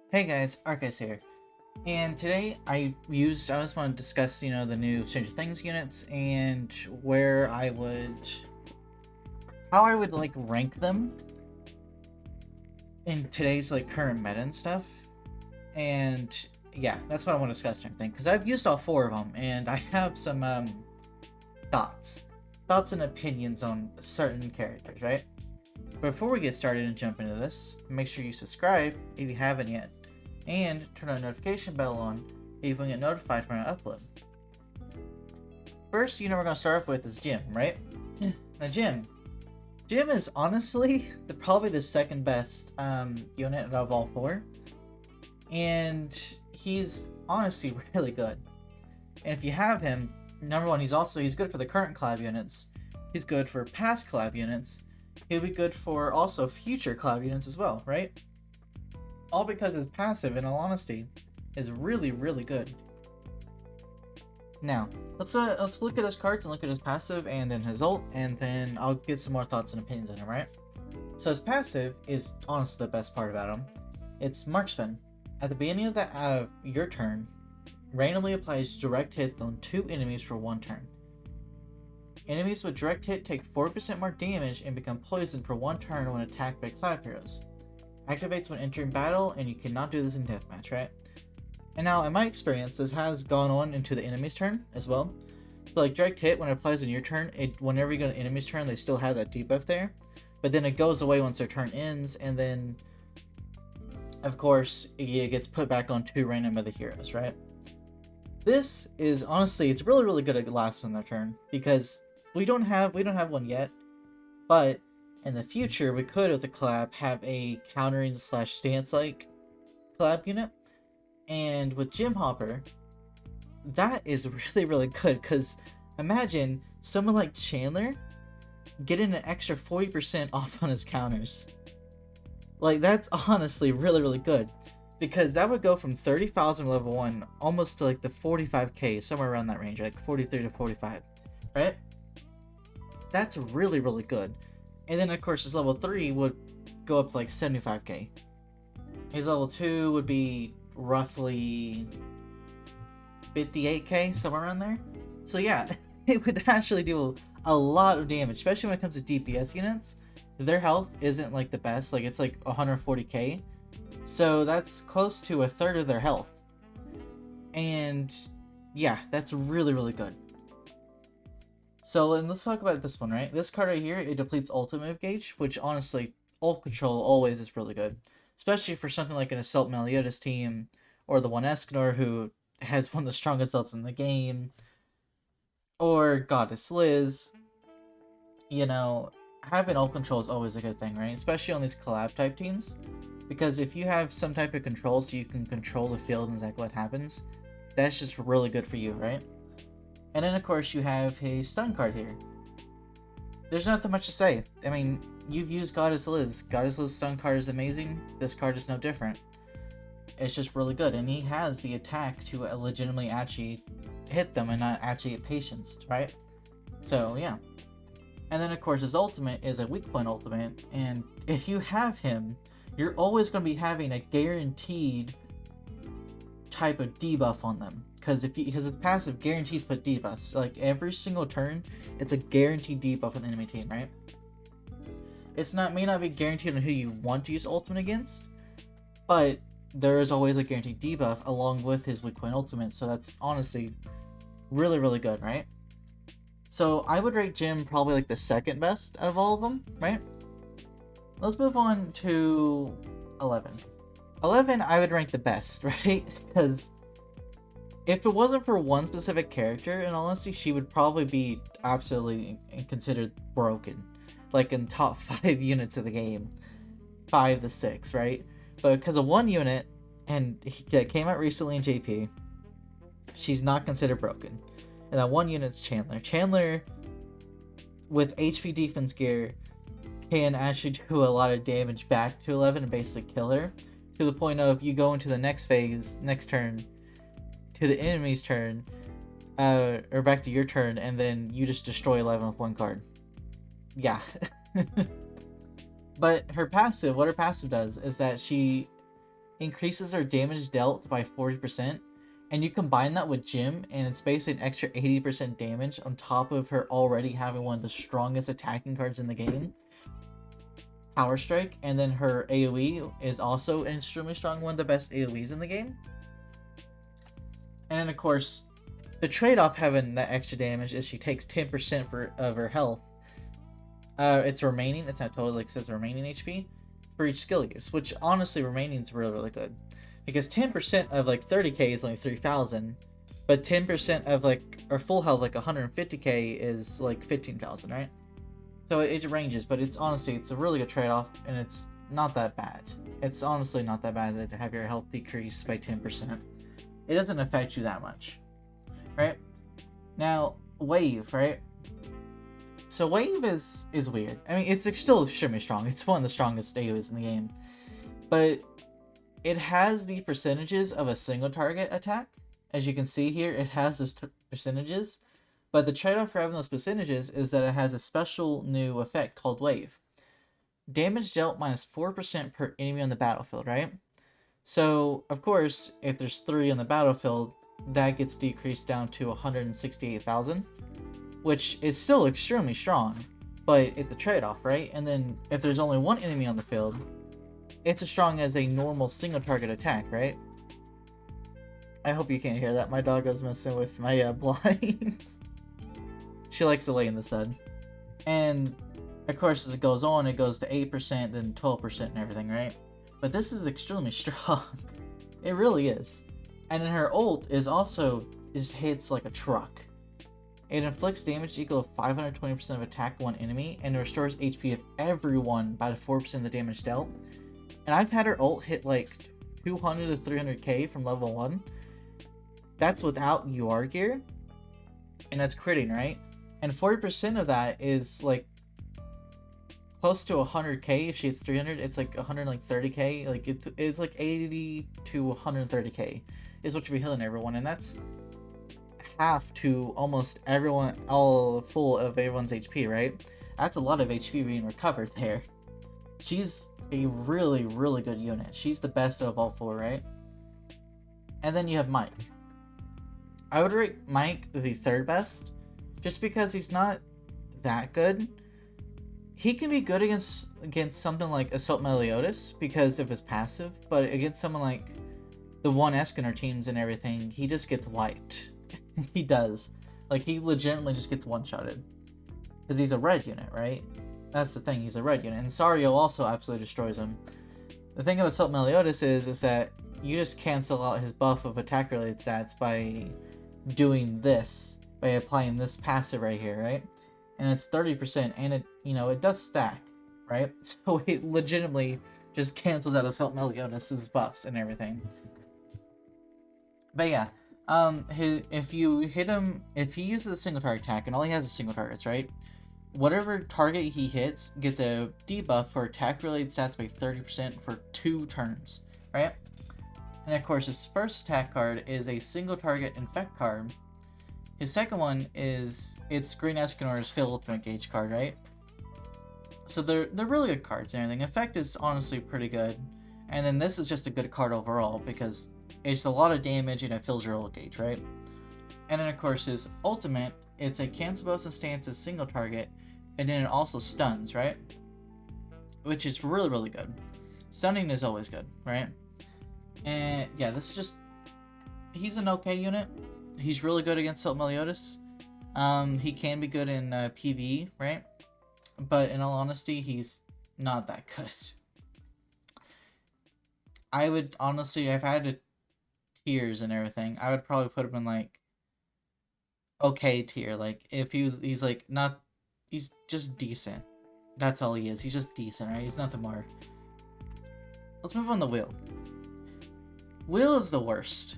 Hey guys, ArkhIce here, and today I just want to discuss, the new Stranger Things units and how I would like rank them in today's like current meta and stuff, and yeah, that's what I want to discuss and everything, because I've used all four of them, and I have some thoughts, and opinions on certain characters, right? Before we get started and jump into this, make sure you subscribe if you haven't yet, and turn on notification bell on if you can get notified when I upload. First, we're gonna start off with is Jim, right? Now Jim is honestly probably the second best unit out of all four, and he's honestly really good. And if you have him, number one, he's good for the current collab units. He's good for past collab units. He'll be good for also future collab units as well, right? All because his passive, in all honesty, is really, really good. Now, let's look at his cards and look at his passive and then his ult, and then I'll get some more thoughts and opinions on him, right? So his passive is honestly the best part about him. It's Marksman. At the beginning of your turn, randomly applies direct hit on 2 enemies for 1 turn. Enemies with direct hit take 4% more damage and become poisoned for 1 turn when attacked by collab heroes. Activates when entering battle, and you cannot do this in deathmatch, right? And now, in my experience, this has gone on into the enemy's turn as well. So, like, direct hit, when it applies on your turn, whenever you go to the enemy's turn, they still have that debuff there. But then it goes away once their turn ends, and then, of course, it gets put back on 2 random other heroes, right? This is, honestly, it's really, really good at last on their turn, because we don't have one yet, but in the future, we could, with the collab, have a countering / stance-like collab unit. And with Gym Hopper, that is really, really good, because imagine someone like Chandler getting an extra 40% off on his counters. Like, that's honestly really, really good, because that would go from 30,000 level 1 almost to like the 45k, somewhere around that range, like 43 to 45, right? That's really, really good. And then, of course, his level 3 would go up to like 75k. His level 2 would be roughly 58k, somewhere around there. So yeah, it would actually do a lot of damage, especially when it comes to DPS units. Their health isn't like the best, like it's like 140k. So that's close to a third of their health. And yeah, that's really, really good. So let's talk about this one, right? This card right here, it depletes ultimate gauge, which honestly, ult control always is really good. Especially for something like an Sultan Meliotis team, or the one Escanor who has one of the strongest ults in the game, or Goddess Liz. Having ult control is always a good thing, right? Especially on these collab type teams. Because if you have some type of control so you can control the field and exactly what happens, that's just really good for you, right? And then, of course, you have a stun card here. There's nothing much to say. I mean, you've used Goddess Liz. Goddess Liz stun card is amazing. This card is no different. It's just really good. And he has the attack to legitimately actually hit them and not actually get patience, right? So, yeah. And then, of course, his ultimate is a weak point ultimate. And if you have him, you're always going to be having a guaranteed type of debuff on them. Because his passive guarantees put debuffs. Like, every single turn, it's a guaranteed debuff on the enemy team, right? May not be guaranteed on who you want to use ultimate against, but there is always a guaranteed debuff along with his weak point ultimate, so that's honestly really, really good, right? So I would rate Jim probably like the second best out of all of them, right? Let's move on to 11. 11 I would rank the best, right? Because if it wasn't for one specific character, in honesty, she would probably be absolutely considered broken. Like in top 5 units of the game. 5 to 6, right? But because of one unit, and that came out recently in JP, she's not considered broken. And that one unit's Chandler. Chandler, with HP defense gear, can actually do a lot of damage back to 11 and basically kill her. To the point of you go into the next phase, next turn, to the enemy's turn, or back to your turn, and then you just destroy 11 with one card. Yeah. But what her passive does is that she increases her damage dealt by 40%, and you combine that with Jim, and it's basically an extra 80% damage on top of her already having one of the strongest attacking cards in the game, Power Strike, and then her AoE is also extremely strong, one of the best AoEs in the game. And then of course, the trade-off having that extra damage is she takes 10% of her health. It's remaining, it's not totally like it says remaining HP, for each skill use, which honestly remaining is really, really good. Because 10% of like 30k is only 3,000, but 10% of like, or full health like 150k is like 15,000, right? So it ranges, but it's honestly, it's a really good trade-off, and it's not that bad. It's honestly not that bad to have your health decrease by 10%. It doesn't affect you that much, right? Now, Wave, right? So Wave is weird. I mean, it's still extremely strong. It's one of the strongest AoEs in the game. But it has the percentages of a single target attack. As you can see here, it has this percentages. But the trade-off for having those percentages is that it has a special new effect called Wave. Damage dealt minus 4% per enemy on the battlefield, right? So, of course, if there's 3 on the battlefield, that gets decreased down to 168,000. Which is still extremely strong, but it's a trade-off, right? And then if there's only 1 enemy on the field, it's as strong as a normal single target attack, right? I hope you can't hear that. My dog was messing with my blinds. She likes to lay in the sun. And of course, as it goes on, it goes to 8%, then 12% and everything, right? But this is extremely strong. It really is. And then her ult is also hits like a truck. It inflicts damage equal to 520% of attack one enemy, and it restores HP of everyone by 4% of the damage dealt. And I've had her ult hit like 200 to 300k from level 1. That's without UR gear, and that's critting, right? And 40% of that is like close to 100k. If she hits 300, it's like 130k. Like it's like 80 to 130k is what you'll be healing everyone, and that's half to almost everyone, all full of everyone's HP, right? That's a lot of HP being recovered there. She's a really, really good unit. She's the best of all 4, right? And then you have Mike. I would rate Mike the 3rd best, just because he's not that good. He can be good against something like Sultan Meliotis because of his passive, but against someone like the 1 Escaner teams and everything, he just gets wiped. He does. Like, he legitimately just gets one-shotted. Because he's a red unit, right? That's the thing, he's a red unit. And Sario also absolutely destroys him. The thing about Sultan Meliotis is that you just cancel out his buff of attack-related stats by doing this. By applying this passive right here, right? And it's 30%, and it, you know, it does stack, right? So it legitimately just cancels out Sultan Meliotis' buffs and everything. But yeah. If you hit him, if he uses a single target attack, and all he has is single targets, right? Whatever target he hits gets a debuff for attack-related stats by 30% for 2 turns, right? And of course, his first attack card is a single target infect card. His second one is it's Green Escanor's Field Ultimate Gauge card, right? So they're really good cards and everything. Effect is honestly pretty good, and then this is just a good card overall because it's a lot of damage and it fills your ult gauge, right? And then of course his ultimate, it's a cancel bows and stances single target, and then it also stuns, right? Which is really, really good. Stunning is always good, right? And yeah, this is just, he's an okay unit. He's really good against Sultan Meliotis. He can be good in PvE, right? But in all honesty, he's not that good. I would honestly, if I had to tiers and everything, I would probably put him in like okay tier. Like if he's like not, he's just decent. That's all he is. He's just decent, right? He's nothing more. Let's move on to Will. Will is the worst.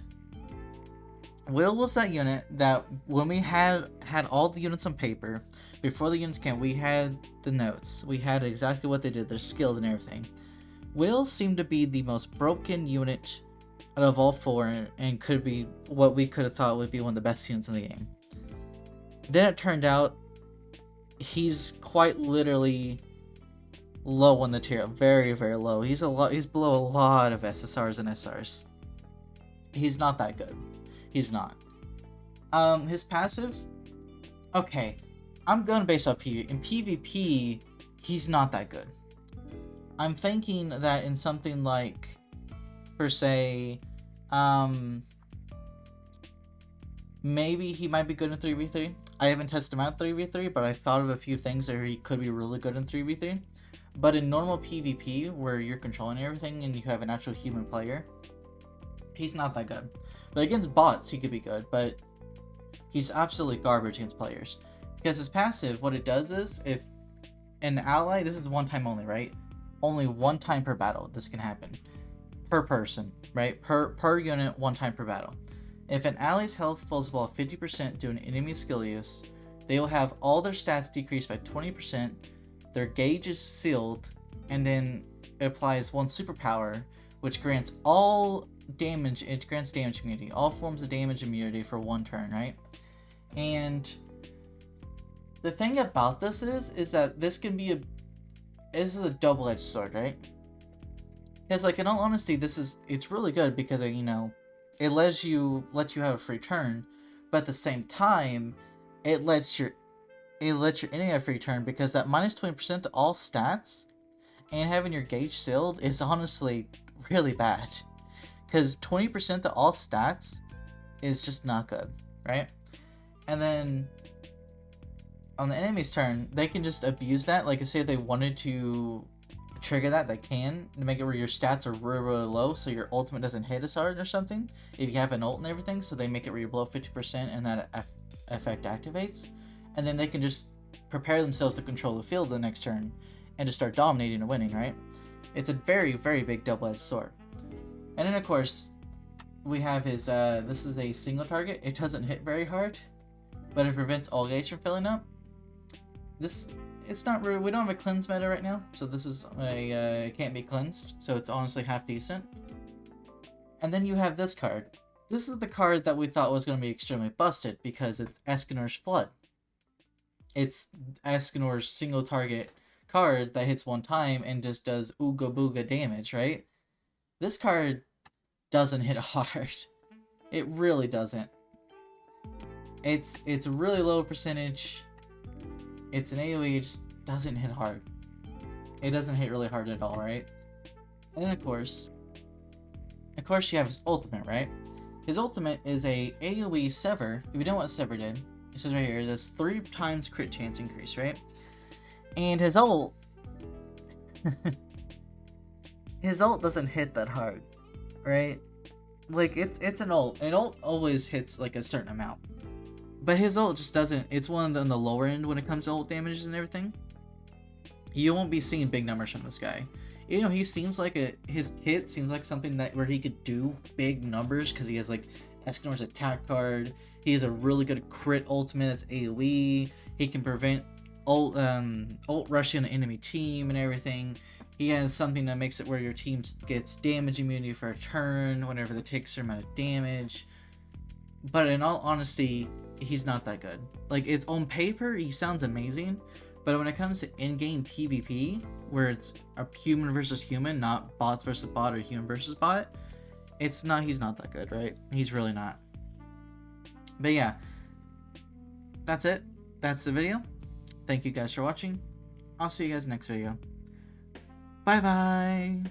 Will was that unit that when we had all the units on paper, before the units came, we had the notes. We had exactly what they did, their skills and everything. Will seemed to be the most broken unit out of all 4, and could be what we could have thought would be one of the best units in the game. Then it turned out he's quite literally low on the tier, very, very low. He's below a lot of SSRs and SRs. He's not that good. He's not. His passive, okay, I'm going based off PvP. In PvP, he's not that good. I'm thinking that in something like, per se, maybe he might be good in 3v3. I haven't tested him out in 3v3, but I thought of a few things that he could be really good in 3v3. But in normal PvP, where you're controlling everything and you have an actual human player, he's not that good. But against bots, he could be good, but he's absolutely garbage against players. Because his passive, what it does is, if an ally, this is one time only, right? Only one time per battle this can happen. Per person, right? Per unit, one time per battle. If an ally's health falls below 50% due to an enemy skill use, they will have all their stats decreased by 20%, their gauge is sealed, and then it applies one superpower, which grants all damage, it grants damage immunity, all forms of damage immunity for one turn, right? And the thing about this is that this is a double-edged sword, right? Because, like, in all honesty, it's really good because, you know, it lets you have a free turn, but at the same time, it lets your enemy have a free turn, because that minus 20% to all stats and having your gauge sealed is honestly really bad. Because 20% to all stats is just not good, right? And then on the enemy's turn, they can just abuse that. Like, say if they wanted to trigger that, they can, to make it where your stats are really, really low, so your ultimate doesn't hit as hard or something, if you have an ult and everything, so they make it where you're below 50% and that effect activates. And then they can just prepare themselves to control the field the next turn and just start dominating and winning, right? It's a very, very big double-edged sword. And then, of course, we have his, this is a single target. It doesn't hit very hard, but it prevents all gauge from filling up. It's not really, we don't have a cleanse meta right now, so this is a, can't be cleansed, so it's honestly half decent. And then you have this card. This is the card that we thought was going to be extremely busted, because it's Escanor's Flood. It's Escanor's single target card that hits one time and just does ooga booga damage, right? This card doesn't hit hard. It really doesn't. It's a really low percentage. It's an AoE, it just doesn't hit hard. It doesn't hit really hard at all, right? And then of course you have his ultimate, right? His ultimate is a AoE Sever. If you know what Sever did, it says right here, it does 3 times crit chance increase, right? And his ult his ult doesn't hit that hard, right? Like, it's an ult. An ult always hits like a certain amount. But his ult just doesn't, it's one on the lower end when it comes to ult damages and everything. You won't be seeing big numbers from this guy. You know, he seems like his kit seems like something that where he could do big numbers, because he has like Escanor's attack card. He has a really good crit ultimate that's AoE. He can prevent ult rushing an enemy team and everything. He has something that makes it where your team gets damage immunity for a turn whenever they take a certain amount of damage. But in all honesty, he's not that good. Like, it's on paper, he sounds amazing, but when it comes to in-game PvP, where it's a human versus human, not bots versus bot or human versus bot, he's not that good, right? He's really not. But yeah, that's it. That's the video. Thank you guys for watching. I'll see you guys next video. Bye bye!